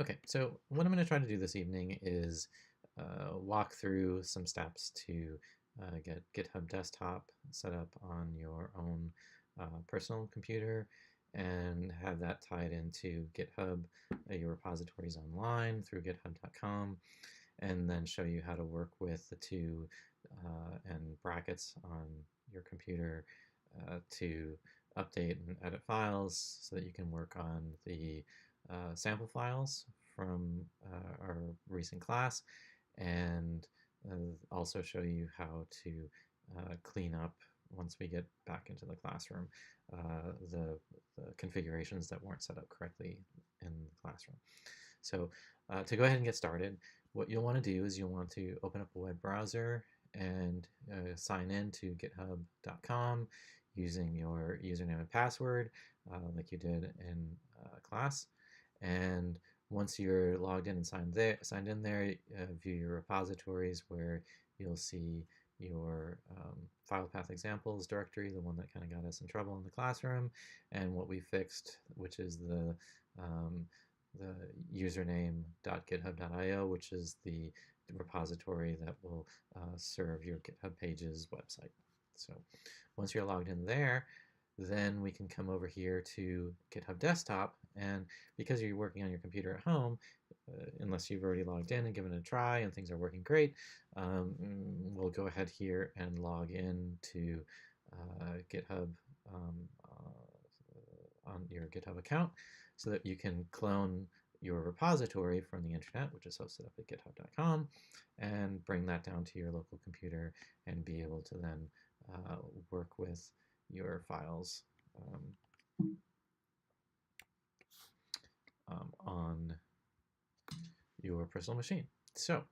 Okay, so what I'm going to try to do this evening is walk through some steps to get GitHub Desktop set up on your own personal computer and have that tied into GitHub, your repositories online through github.com, and then show you how to work with the two and brackets on your computer to update and edit files so that you can work on the sample files from our recent class, and also show you how to clean up once we get back into the classroom the configurations that weren't set up correctly in the classroom. So to go ahead and get started, what you'll want to do is you'll want to open up a web browser and sign in to github.com using your username and password like you did in class. And once you're logged in and signed in there, view your repositories where you'll see your file path examples directory, the one that kind of got us in trouble in the classroom, and what we fixed, which is the username.github.io, which is the repository that will serve your GitHub Pages website. So once you're logged in there, then we can come over here to GitHub Desktop, and because you're working on your computer at home, unless you've already logged in and given it a try and things are working great, we'll go ahead here and log in to GitHub on your GitHub account so that you can clone your repository from the internet, which is hosted up at github.com, and bring that down to your local computer and be able to then work with your files on your personal machine. So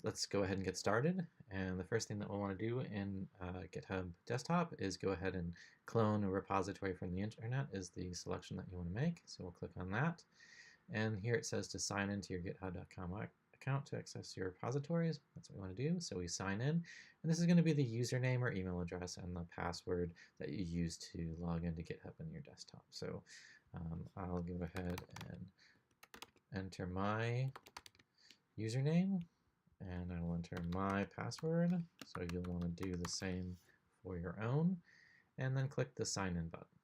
let's go ahead and get started. And the first thing that we'll want to do in GitHub Desktop is go ahead and clone a repository from the internet is the selection that you want to make. So we'll click on that. And here it says to sign into your github.com account to access your repositories. That's what we want to do. So we sign in. And this is going to be the username or email address and the password that you use to log into GitHub on your desktop. So I'll go ahead and enter my username, and I will enter my password. So you'll want to do the same for your own, and then click the sign in button.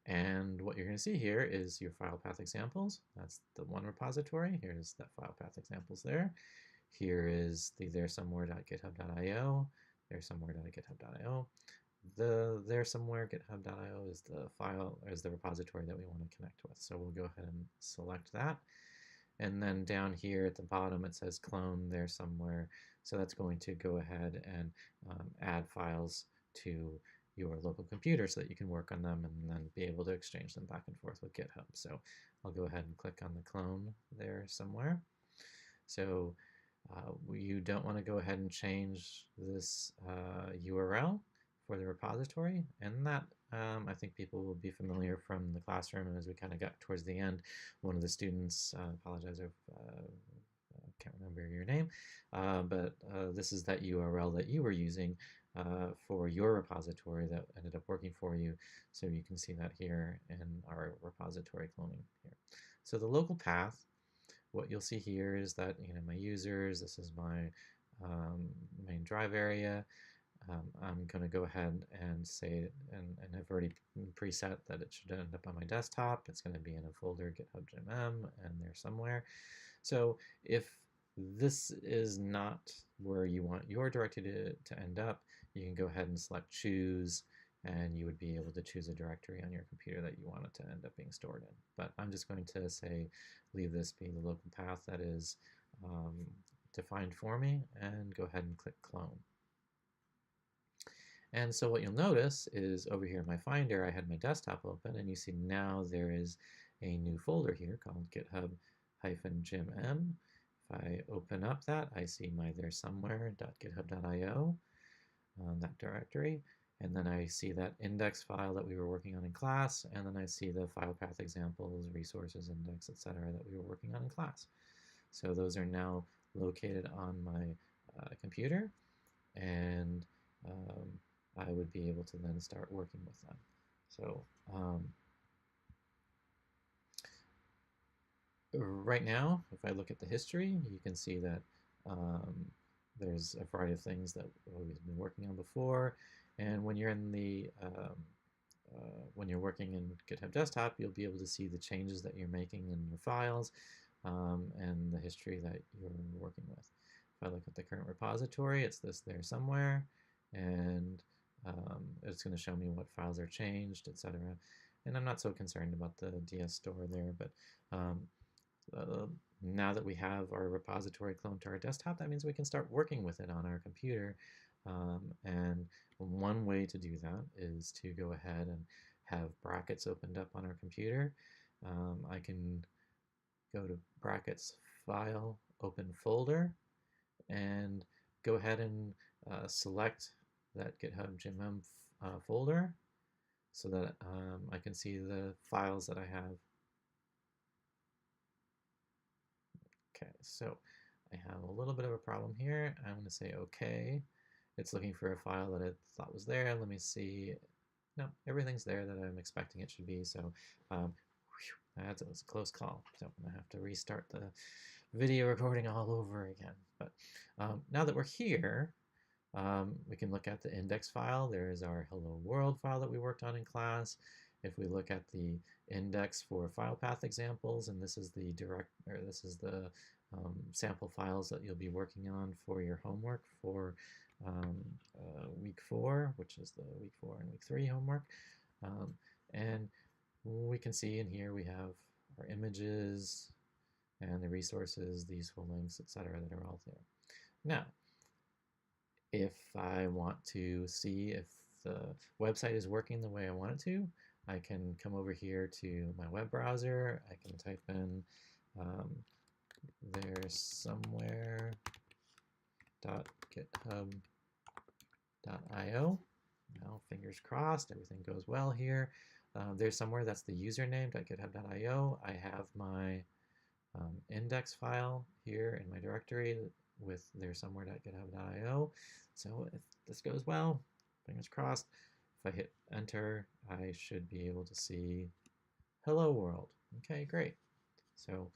And what you're going to see here is your file path examples. That's the one repository. Here's that file path examples there. Here is the theresomewhere.github.io, theresomewhere.github.io. The theresomewhere.github.io is the file, is the repository that we want to connect with. So we'll go ahead and select that. And then down here at the bottom it says clone there somewhere. So that's going to go ahead and add files to your local computer so that you can work on them and then be able to exchange them back and forth with GitHub. So I'll go ahead and click on the clone there somewhere. So you don't want to go ahead and change this URL for the repository, and that I think people will be familiar from the classroom. And as we kind of got towards the end, one of the students, apologize if can't remember your name, but this is that URL that you were using for your repository that ended up working for you. So you can see that here in our repository cloning here. So the local path, what you'll see here is that, you know, my users, this is my main drive area. I'm going to go ahead and say, and I've already preset that it should end up on my desktop. It's going to be in a folder, GitHub.gmm, and there somewhere. So if this is not where you want your directory to end up, you can go ahead and select choose, and you would be able to choose a directory on your computer that you want it to end up being stored in. But I'm just going to say leave this be the local path that is defined for me, and go ahead and click clone. And so what you'll notice is over here in my Finder, I had my desktop open, and you see now there is a new folder here called github-gmm. If I open up that, I see my theresomewhere.github.io, that directory, and then I see that index file that we were working on in class, and then I see the file path examples, resources index, etc. that we were working on in class. So those are now located on my computer, and I would be able to then start working with them. So right now, if I look at the history, you can see that there's a variety of things that we've been working on before. And when you're in the when you're working in GitHub Desktop, you'll be able to see the changes that you're making in your files and the history that you're working with. If I look at the current repository, it's this there somewhere, and it's going to show me what files are changed, etc. And I'm not so concerned about the DS store there, but now that we have our repository cloned to our desktop, that means we can start working with it on our computer. And one way to do that is to go ahead and have brackets opened up on our computer. I can go to brackets, file, open folder, and go ahead and select that GitHub GMM folder so that I can see the files that I have. Okay, so I have a little bit of a problem here. I'm going to say OK. It's looking for a file that I thought was there. Let me see. No, everything's there that I'm expecting it should be. So that was a close call. So I'm going to have to restart the video recording all over again. But now that we're here, we can look at the index file. There is our hello world file that we worked on in class. If we look at the index for file path examples, and this is the sample files that you'll be working on for your homework for week 4, which is the week 4 and week 3 homework. And we can see in here we have our images and the resources, the useful links, etc. that are all there. Now, if I want to see if the website is working the way I want it to, I can come over here to my web browser. I can type in there's somewhere.github.io. Now, fingers crossed, everything goes well here. There's somewhere, that's the username.github.io. I have my index file here in my directory with there's somewhere.github.io. So if this goes well, fingers crossed, if I hit enter, I should be able to see hello world. Okay, great. So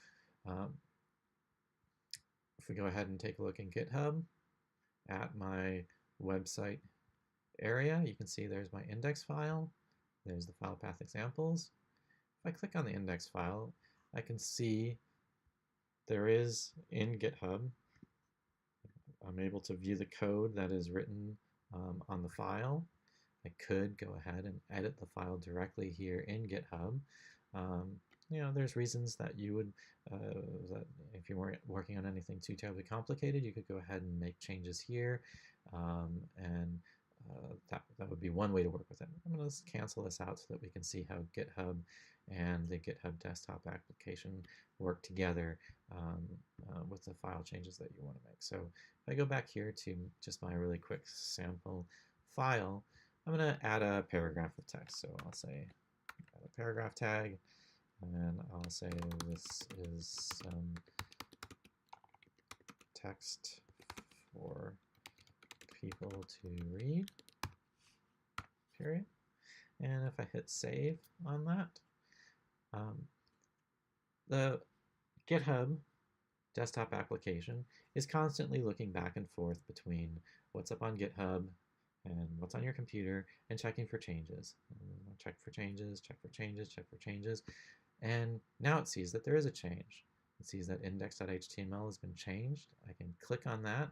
if we go ahead and take a look in GitHub at my website area, you can see there's my index file. There's the file path examples. If I click on the index file, I can see there is in GitHub, I'm able to view the code that is written on the file. I could go ahead and edit the file directly here in GitHub. You know, there's reasons that you would, that if you weren't working on anything too terribly complicated, you could go ahead and make changes here, and that would be one way to work with it. I'm going to cancel this out so that we can see how GitHub and the GitHub Desktop application work together with the file changes that you want to make. So if I go back here to just my really quick sample file, I'm going to add a paragraph of text. So I'll say add a paragraph tag, and I'll say this is some text for people to read, period. And if I hit save on that, the GitHub desktop application is constantly looking back and forth between what's up on GitHub and what's on your computer and checking for changes. Check for changes, check for changes, check for changes. And now it sees that there is a change. It sees that index.html has been changed. I can click on that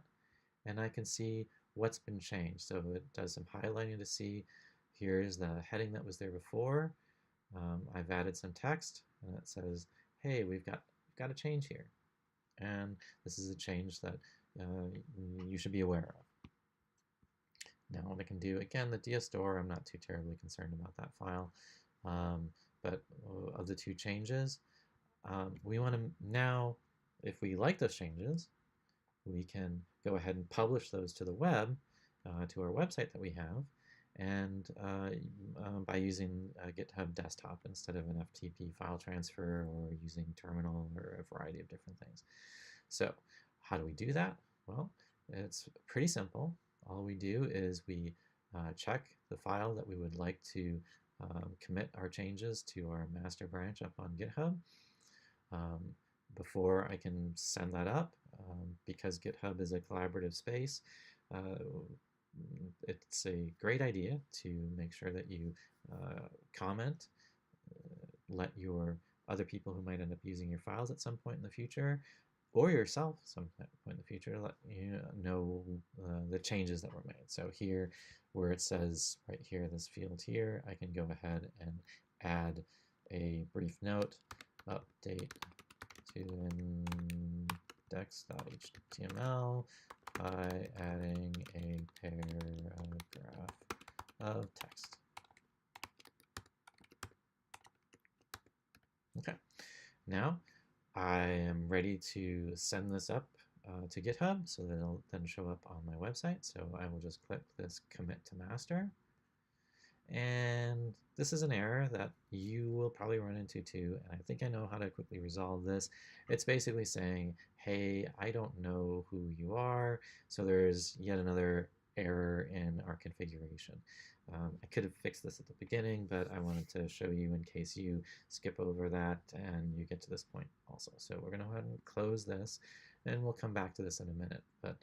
and I can see what's been changed. So it does some highlighting to see here's the heading that was there before. I've added some text and it says, hey, we've got a change here. And this is a change that you should be aware of. Now what I can do, again, the DS store, I'm not too terribly concerned about that file. But of the two changes, we want to now, if we like those changes, we can go ahead and publish those to the web, to our website that we have, and by using GitHub Desktop instead of an FTP file transfer or using terminal or a variety of different things. So how do we do that? Well, it's pretty simple. All we do is we check the file that we would like to commit our changes to our master branch up on GitHub. before I can send that up, because GitHub is a collaborative space, it's a great idea to make sure that you comment, let your other people who might end up using your files at some point in the future, or yourself some point in the future, let you know the changes that were made. So here, where it says right here, this field here, I can go ahead and add a brief note, update to index.html by adding a paragraph of text. Okay, now I am ready to send this up to GitHub, so that it'll then show up on my website. So I will just click this commit to master. And this is an error that you will probably run into too, and I think I know how to quickly resolve this. It's basically saying, hey, I don't know who you are, so there's yet another error in our configuration. I could have fixed this at the beginning, but I wanted to show you in case you skip over that and you get to this point also. So we're going to go ahead and close this, and we'll come back to this in a minute. But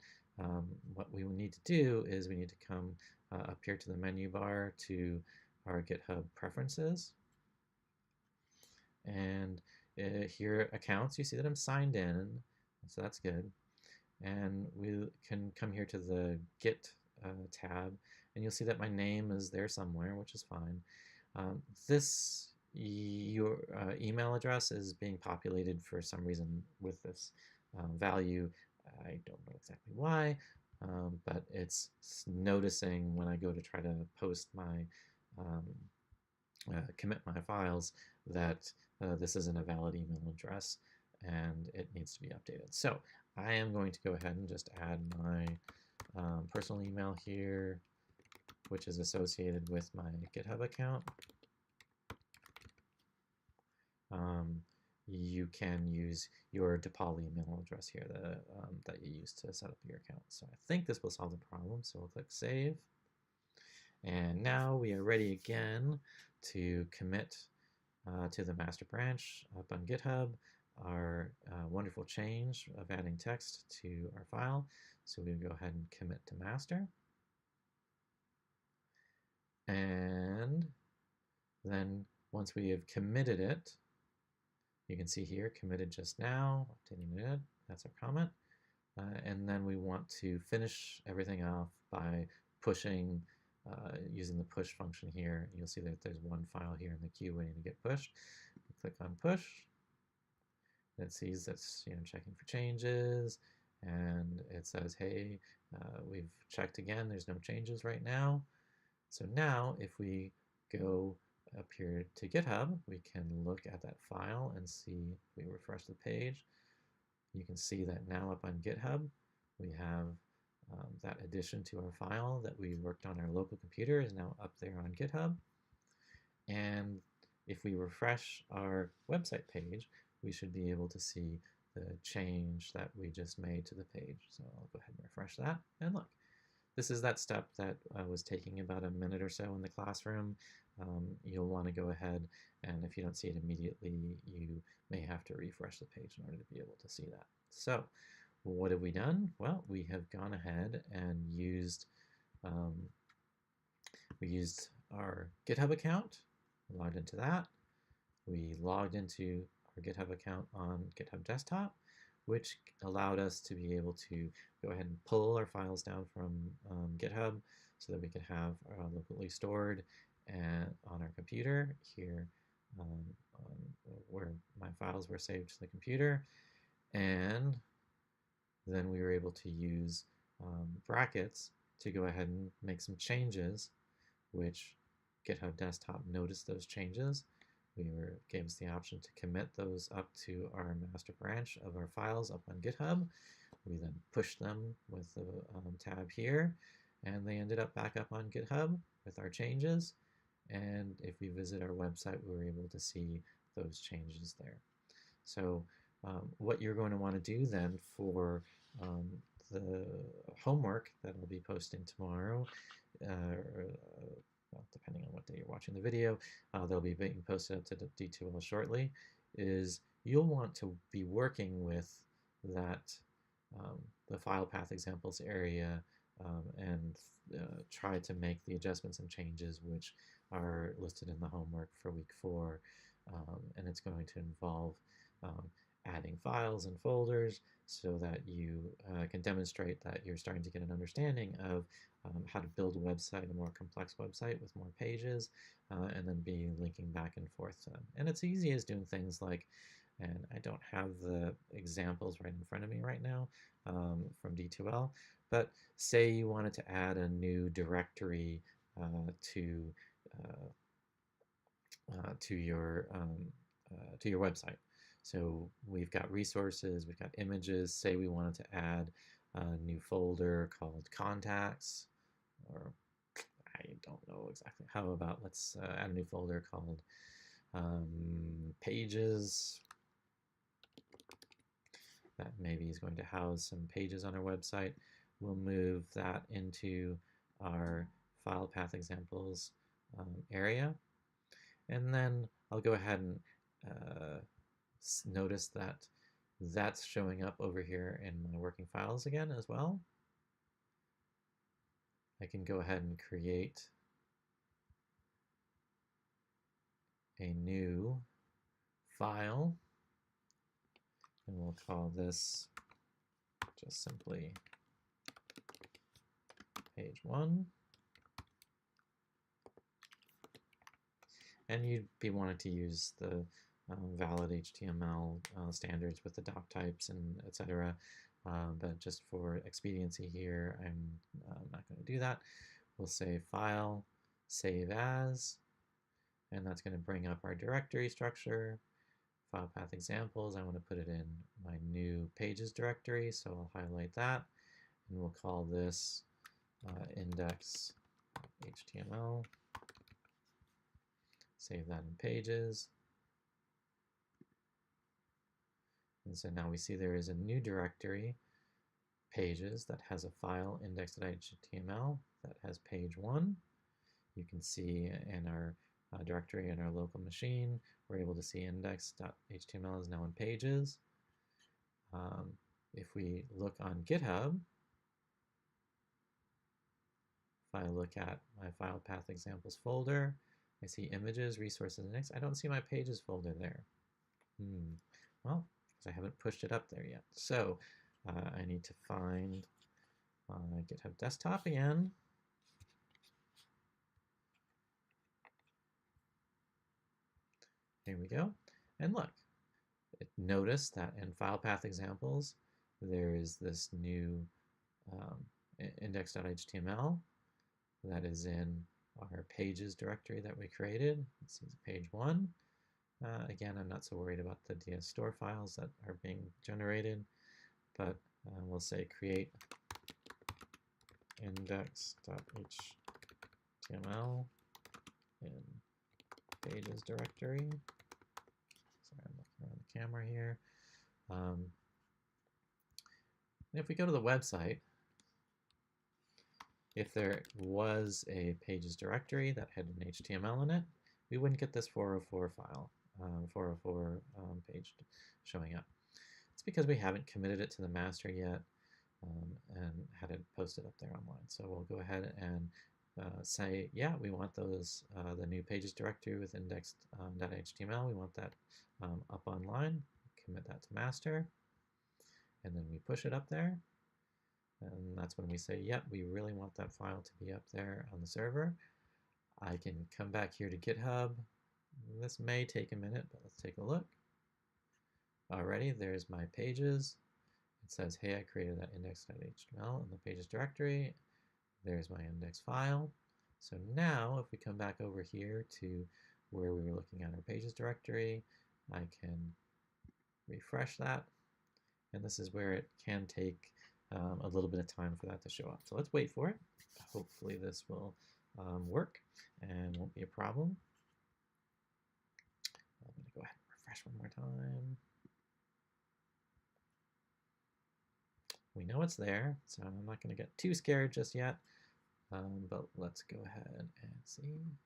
what we need to do is we need to come up here to the menu bar to our GitHub preferences. And here, accounts, you see that I'm signed in, so that's good. And we can come here to the Git tab, and you'll see that my name is there somewhere, which is fine. Your email address is being populated for some reason with this value. I don't know exactly why, but it's noticing when I go to try to post my commit my files that this isn't a valid email address and it needs to be updated. So I am going to go ahead and just add my personal email here, which is associated with my GitHub account. You can use your DePaul email address here that you used to set up your account. So I think this will solve the problem. So we'll click Save. And now we are ready again to commit to the master branch up on GitHub, our wonderful change of adding text to our file. So we go ahead and commit to master. And then once we have committed it, you can see here, committed just now, updating it, that's our comment. And then we want to finish everything off by pushing, using the push function here. You'll see that there's one file here in the queue waiting to get pushed. We click on push. It sees that's checking for changes, and it says, hey, we've checked again, there's no changes right now. So now if we go up here to GitHub, we can look at that file and see, if we refresh the page, you can see that now up on GitHub, we have that addition to our file that we worked on our local computer is now up there on GitHub. And if we refresh our website page, we should be able to see the change that we just made to the page. So I'll go ahead and refresh that, and look. This is that step that was taking about a minute or so in the classroom. You'll want to go ahead, and if you don't see it immediately, you may have to refresh the page in order to be able to see that. So what have we done? Well, we have gone ahead and used we used our GitHub account, logged into that. We logged into our GitHub account on Github Desktop, which allowed us to be able to go ahead and pull our files down from GitHub so that we could have locally stored and on our computer here where my files were saved to the computer. And then we were able to use brackets to go ahead and make some changes, which GitHub Desktop noticed those changes. Gave us the option to commit those up to our master branch of our files up on GitHub. We then pushed them with the tab here, and they ended up back up on GitHub with our changes. And if we visit our website, we were able to see those changes there. So what you're going to want to do then for the homework that I'll be posting tomorrow, well, depending on what day you're watching the video, they'll be being posted up to D2L shortly, is you'll want to be working with that the file path examples area and try to make the adjustments and changes which are listed in the homework for week 4. And it's going to involve adding files and folders so that you can demonstrate that you're starting to get an understanding of how to build a website, a more complex website with more pages, and then be linking back and forth to them. And it's easy as doing things like, and I don't have the examples right in front of me right now from D2L, but say you wanted to add a new directory to your website. So we've got resources, we've got images. Say we wanted to add a new folder called contacts, or I don't know exactly. How about let's add a new folder called pages. That maybe is going to house some pages on our website. We'll move that into our file path examples area. And then I'll go ahead and notice that that's showing up over here in my working files again as well. I can go ahead and create a new file, and we'll call this just simply page 1. And you'd be wanting to use the valid HTML standards with the doc types and etc. But just for expediency here, I'm not going to do that. We'll say File, Save As, and that's going to bring up our directory structure. File path examples, I want to put it in my new pages directory, so I'll highlight that, and we'll call this index.html. Save that in pages. And so now we see there is a new directory, pages, that has a file index.html that has page 1. You can see in our directory in our local machine, we're able to see index.html is now in pages. If we look on GitHub, if I look at my file path examples folder, I see images, resources, index. I don't see my pages folder there. Well, because I haven't pushed it up there yet. So I need to find my GitHub Desktop again. Here we go. And look, notice that in file path examples, there is this new index.html that is in our pages directory that we created. This is page 1. Again, I'm not so worried about the DS store files that are being generated, but we'll say create index.html in pages directory. Sorry, I'm looking around the camera here. And if we go to the website, if there was a pages directory that had an HTML in it, we wouldn't get this 404 file, 404 page showing up. It's because we haven't committed it to the master yet and had it posted up there online. So we'll go ahead and say, yeah, we want those, the new pages directory with index.html. We want that up online. Commit that to master. And then we push it up there. And that's when we say, yep, we really want that file to be up there on the server. I can come back here to GitHub. This may take a minute, but let's take a look. Alrighty, there's my pages. It says, hey, I created that index.html in the pages directory. There's my index file. So now, if we come back over here to where we were looking at our pages directory, I can refresh that. And this is where it can take a little bit of time for that to show up. So let's wait for it. Hopefully this will work and won't be a problem. I'm going to go ahead and refresh one more time. We know it's there, so I'm not going to get too scared just yet, but let's go ahead and see.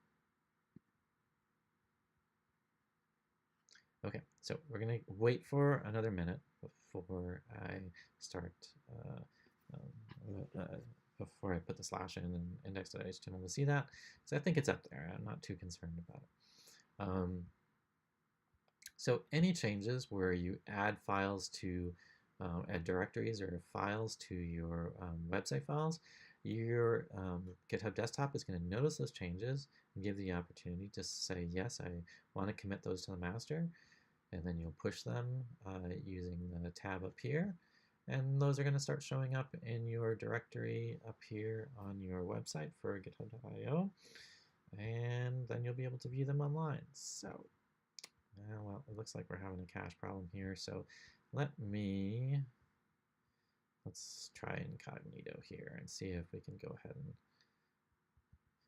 Okay, so we're going to wait for another minute before I start, before I put the slash in and index.html to see that, because I think it's up there. I'm not too concerned about it. So any changes where you add files to, add directories or files to your website files, your GitHub Desktop is going to notice those changes and give the opportunity to say, yes, I want to commit those to the master. And then you'll push them using the tab up here. And those are going to start showing up in your directory up here on your website for github.io. And then you'll be able to view them online. So, well, it looks like we're having a cache problem here. So let's try incognito here and see if we can go ahead and.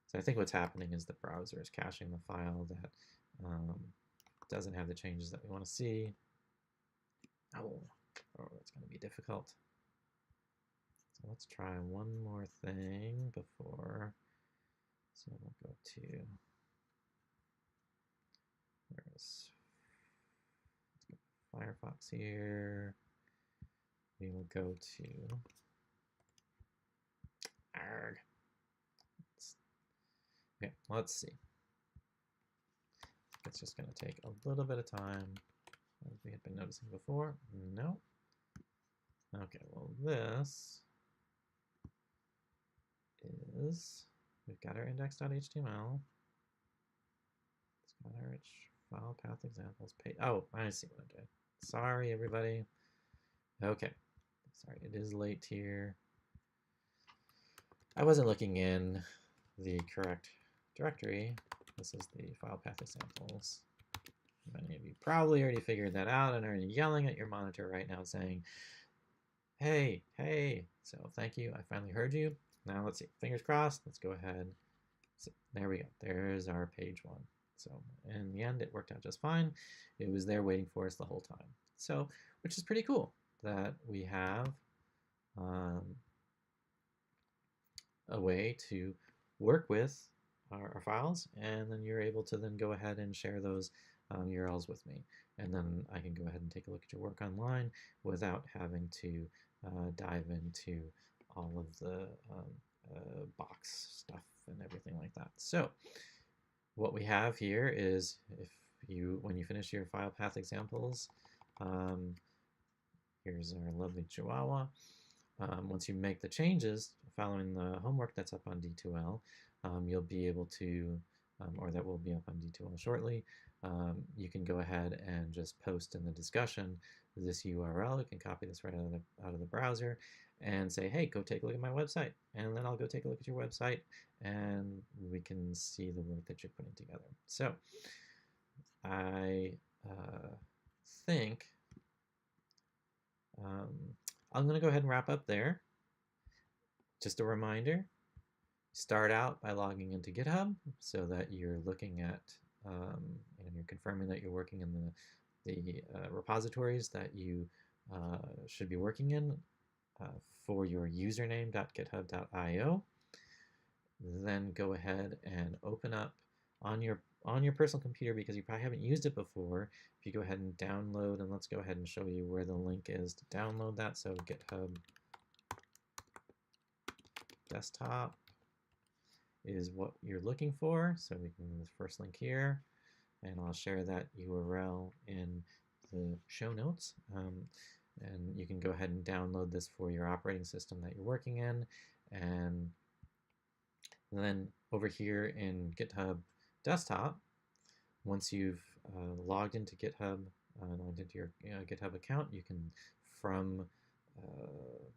So I think what's happening is the browser is caching the file that doesn't have the changes that we want to see. Oh, it's going to be difficult. So let's try one more thing before. So we'll go to, let's go Firefox here. We will go to, okay, let's see. It's just going to take a little bit of time, as we had been noticing before. No. Okay, well this is, we've got our index.html. It's got our file path examples page. Oh, I see what I'm doing. Sorry, everybody. Okay, sorry, it is late here. I wasn't looking in the correct directory. This is the file path examples. Many of you probably already figured that out and are yelling at your monitor right now saying, hey, hey. So thank you, I finally heard you. Now let's see, fingers crossed, let's go ahead. So there we go, there's our page one. So in the end, it worked out just fine. It was there waiting for us the whole time. So, which is pretty cool that we have a way to work with our files, and then you're able to then go ahead and share those URLs with me. And then I can go ahead and take a look at your work online without having to dive into all of the box stuff and everything like that. So what we have here is, when you finish your file path examples, here's our lovely Chihuahua. Once you make the changes following the homework that's up on D2L, you'll be able to, or that will be up on D2L shortly, you can go ahead and just post in the discussion this URL. You can copy this right out of the browser and say, hey, go take a look at my website. And then I'll go take a look at your website and we can see the work that you're putting together. So I think I'm going to go ahead and wrap up there. Just a reminder, start out by logging into GitHub so that you're looking at and you're confirming that you're working in the repositories that you should be working in for your username.github.io. Then go ahead and open up on your personal computer, because you probably haven't used it before. If you go ahead and download, and let's go ahead and show you where the link is to download that. So GitHub Desktop is what you're looking for. So we can use the first link here, and I'll share that URL in the show notes. And you can go ahead and download this for your operating system that you're working in. And then over here in GitHub Desktop, once you've logged into GitHub, logged into your GitHub account, you can, from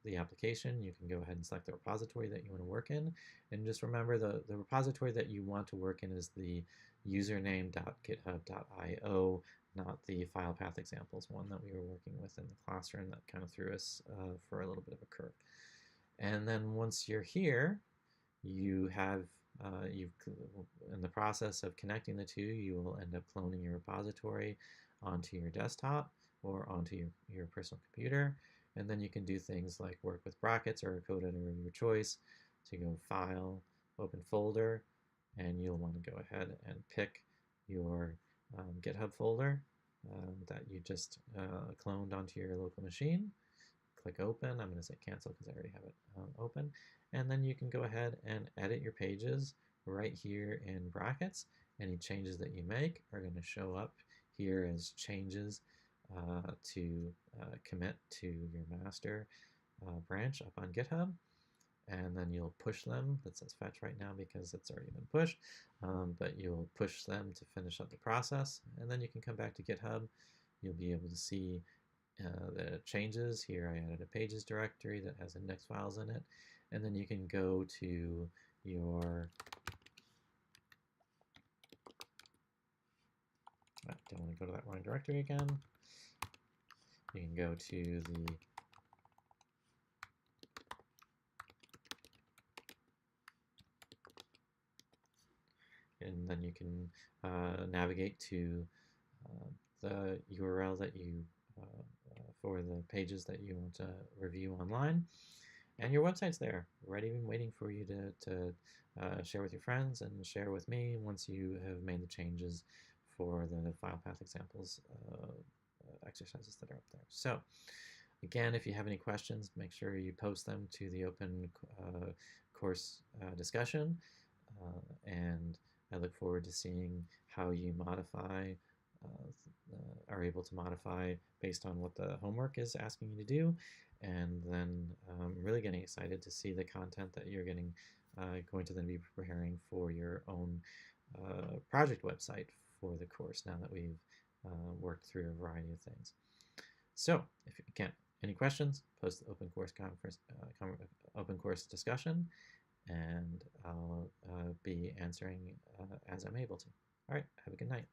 the application, you can go ahead and select the repository that you want to work in. And just remember, the repository that you want to work in is the username.github.io, not the file path examples one that we were working with in the classroom that kind of threw us for a little bit of a curve. And then once you're here, you have in the process of connecting the two, you will end up cloning your repository onto your desktop or onto your personal computer. And then you can do things like work with brackets or a code editor of your choice. So you go File, Open Folder, and you'll want to go ahead and pick your GitHub folder. that you just cloned onto your local machine. Click open. I'm going to say cancel because I already have it open. And then you can go ahead and edit your pages right here in brackets. Any changes that you make are going to show up here as changes to commit to your master branch up on GitHub. And then you'll push them. That says fetch right now because it's already been pushed, but you'll push them to finish up the process, and then you can come back to GitHub. You'll be able to see the changes. Here I added a pages directory that has index files in it, and then you can go to your I don't want to go to that wrong directory again. You can go to the and then you can navigate to the URL that you for the pages that you want to review online, and your website's there, ready and waiting for you to share with your friends and share with me once you have made the changes for the file path examples exercises that are up there. So again, if you have any questions, make sure you post them to the open course discussion, and I look forward to seeing how you modify, are able to modify based on what the homework is asking you to do, and then really getting excited to see the content that you're going to then be preparing for your own project website for the course now that we've worked through a variety of things. So, if you can, any questions, post the open course open course discussion, and I'll be answering as I'm able to. All right, have a good night.